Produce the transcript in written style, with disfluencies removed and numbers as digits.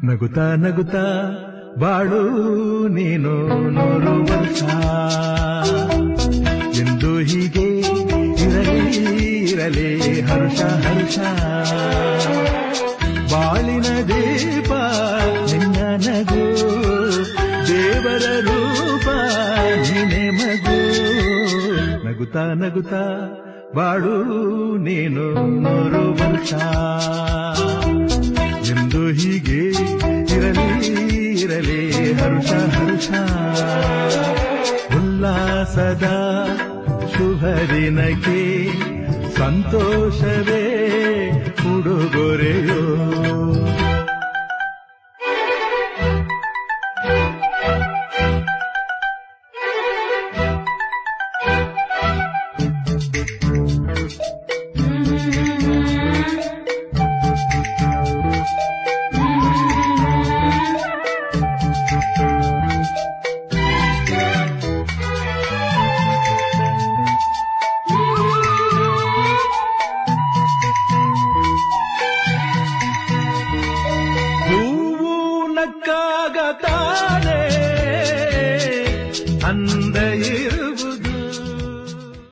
ನಗುತ್ತಾ ನಗುತ್ತಾ ಬಾಳು ನೀನು 100 ವರ್ಷ ಎಂದು ಹೀಗೆ ಇರಲಿ ಇರಲಿ ಹರ್ಷ ಹರ್ಷ ಬಾಳಿನ ದೀಪ ನಿನ್ನ ನಗು ದೇವರ ರೂಪ ನೀನೆ ಮಗು ನಗುತ್ತಾ ನಗುತ್ತಾ ಬಾಳು ನೀನು 100 ವರ್ಷ ಎಂದು ಹೀಗೆ ಇರಲಿ ಇರಲಿ ಹರ್ಷ ಹರ್ಷ ಉಲ್ಲಾಸದ ಶುಭ ದಿನಕ್ಕೆ ಸಂತೋಷವೇ ಉಡುಗೊರೆಯೋ ನಕ್ಕಾಗತಾನೆ